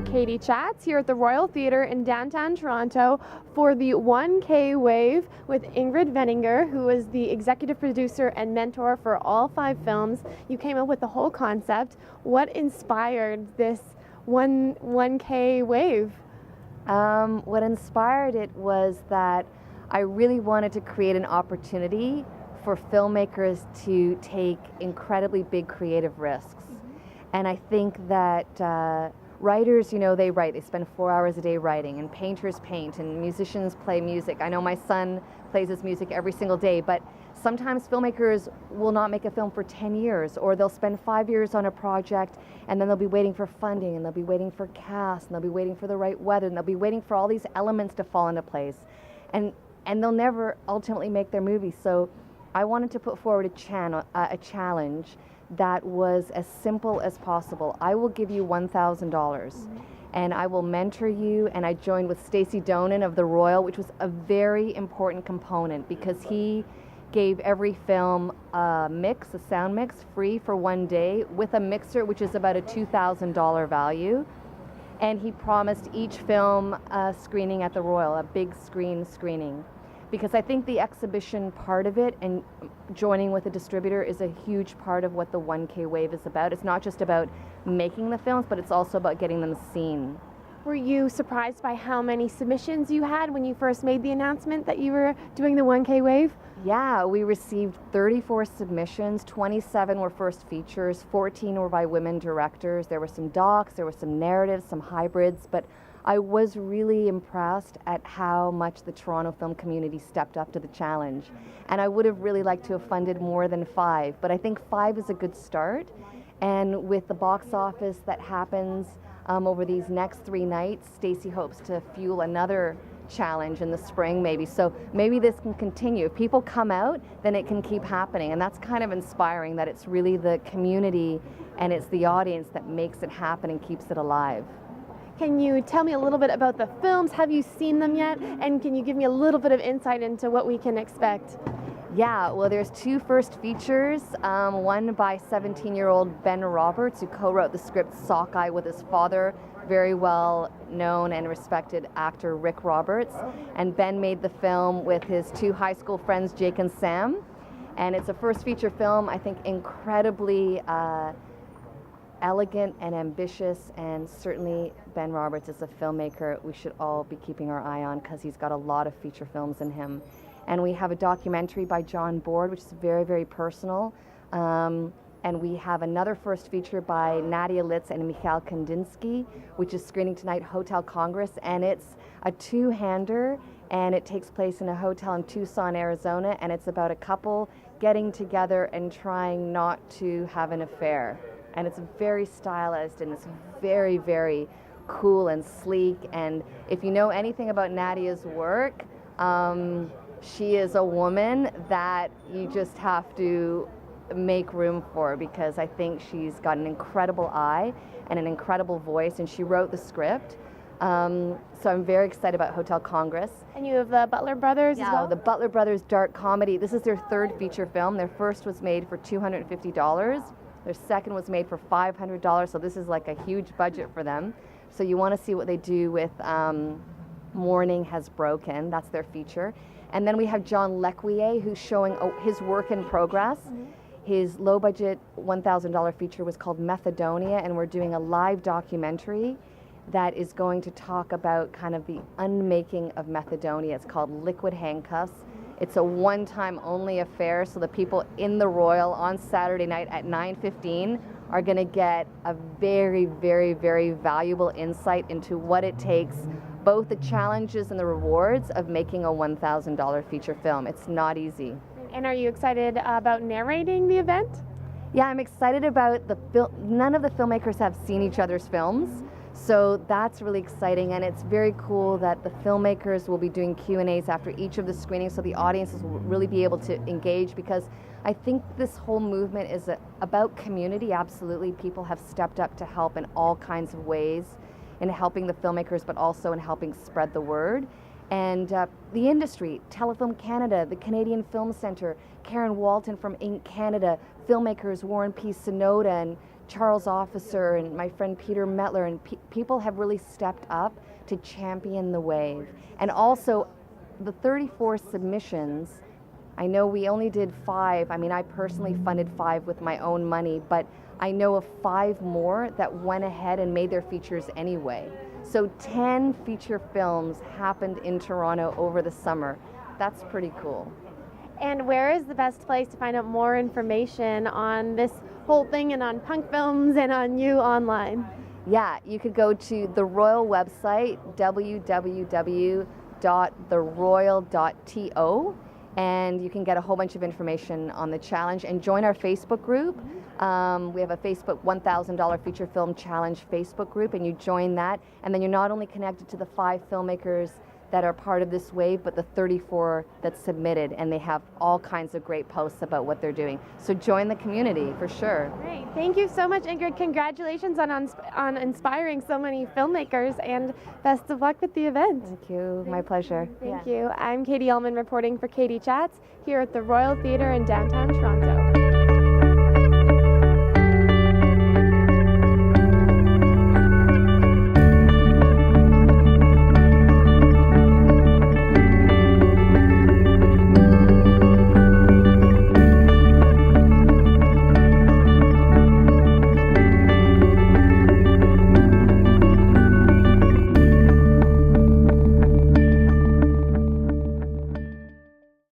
Katie Chats here at the Royal Theatre in downtown Toronto for the 1K Wave with Ingrid Veninger, who is the executive producer and mentor for all 5 films. You came up with the whole concept. What inspired this 1K Wave? What inspired it was that I really wanted to create an opportunity for filmmakers to take incredibly big creative risks. And I think that writers, they write, they spend 4 hours a day writing, and painters paint, and musicians play music. I know my son plays his music every single day, but sometimes filmmakers will not make a film for 10 years, or they'll spend 5 years on a project, and then they'll be waiting for funding, and they'll be waiting for cast, and they'll be waiting for the right weather, and they'll be waiting for all these elements to fall into place. And they'll never ultimately make their movie. So I wanted to put forward a challenge that was as simple as possible. I will give you $1,000 and I will mentor you, and I joined with Stacey Donen of the Royal, which was a very important component because he gave every film a sound mix free for 1 day with a mixer, which is about a $2,000 value. And he promised each film a screening at the Royal, a big screening. Because I think the exhibition part of it and joining with a distributor is a huge part of what the 1K Wave is about. It's not just about making the films, but it's also about getting them seen. Were you surprised by how many submissions you had when you first made the announcement that you were doing the 1K Wave? Yeah, we received 34 submissions, 27 were first features, 14 were by women directors. There were some docs, there were some narratives, some hybrids, but I was really impressed at how much the Toronto film community stepped up to the challenge. And I would have really liked to have funded more than 5, but I think 5 is a good start. And with the box office that happens over these next 3 nights, Stacey hopes to fuel another challenge in the spring maybe. So maybe this can continue. If people come out, then it can keep happening. And that's kind of inspiring, that it's really the community and it's the audience that makes it happen and keeps it alive. Can you tell me a little bit about the films? Have you seen them yet? And can you give me a little bit of insight into what we can expect? Yeah, well, there's 2 first features, one by 17-year-old Ben Roberts, who co-wrote the script Sockeye with his father, very well known and respected actor Rick Roberts. And Ben made the film with his 2 high school friends, Jake and Sam. And it's a first feature film, I think incredibly elegant and ambitious, and certainly Ben Roberts is a filmmaker we should all be keeping our eye on because he's got a lot of feature films in him. And we have a documentary by John Board, which is very, very personal. And we have another first feature by Nadia Litz and Mikhail Kandinsky, which is screening tonight, Hotel Congress, and it's a 2-hander, and it takes place in a hotel in Tucson, Arizona, and it's about a couple getting together and trying not to have an affair. And it's very stylized, and it's very, very cool and sleek. And if you know anything about Nadia's work, she is a woman that you just have to make room for, because I think she's got an incredible eye and an incredible voice, and she wrote the script. So I'm very excited about Hotel Congress. And you have the Butler Brothers as well? The Butler Brothers dark comedy. This is their 3rd feature film. Their first was made for $250. Their second was made for $500, so this is like a huge budget for them. So you want to see what they do with Morning Has Broken. That's their feature. And then we have John Lequier, who's showing his work in progress. His low-budget $1,000 feature was called Methadonia, and we're doing a live documentary that is going to talk about kind of the unmaking of Methadonia. It's called Liquid Handcuffs. It's a one-time only affair, so the people in the Royal on Saturday night at 9:15 are going to get a very, very, very valuable insight into what it takes, both the challenges and the rewards of making a $1,000 feature film. It's not easy. And are you excited about narrating the event? Yeah, I'm excited about none of the filmmakers have seen each other's films. So that's really exciting, and it's very cool that the filmmakers will be doing Q&As after each of the screenings, so the audiences will really be able to engage, because I think this whole movement is about community. Absolutely, people have stepped up to help in all kinds of ways in helping the filmmakers, but also in helping spread the word. And the industry, Telefilm Canada, the Canadian Film Centre, Karen Walton from Inc. Canada, filmmakers Warren P. Sonoda and Charles Officer and my friend Peter Metler, and people have really stepped up to champion the wave. And also, the 34 submissions, I know we only did 5. I mean, I personally funded 5 with my own money, but I know of 5 more that went ahead and made their features anyway. So 10 feature films happened in Toronto over the summer. That's pretty cool. And where is the best place to find out more information on this whole thing and on punk films and on you online? Yeah, you could go to the Royal website, www.theroyal.to, and you can get a whole bunch of information on the challenge and join our Facebook group. We have a Facebook $1,000 feature film challenge Facebook group, and you join that, and then you're not only connected to the 5 filmmakers that are part of this wave, but the 34 that submitted, and they have all kinds of great posts about what they're doing. So join the community for sure. Great. Thank you so much, Ingrid. Congratulations on inspiring so many filmmakers, and best of luck with the event. Thank you. My pleasure. Thank you. I'm Katie Uhlmann reporting for Katie Chats here at the Royal Theatre in downtown Toronto.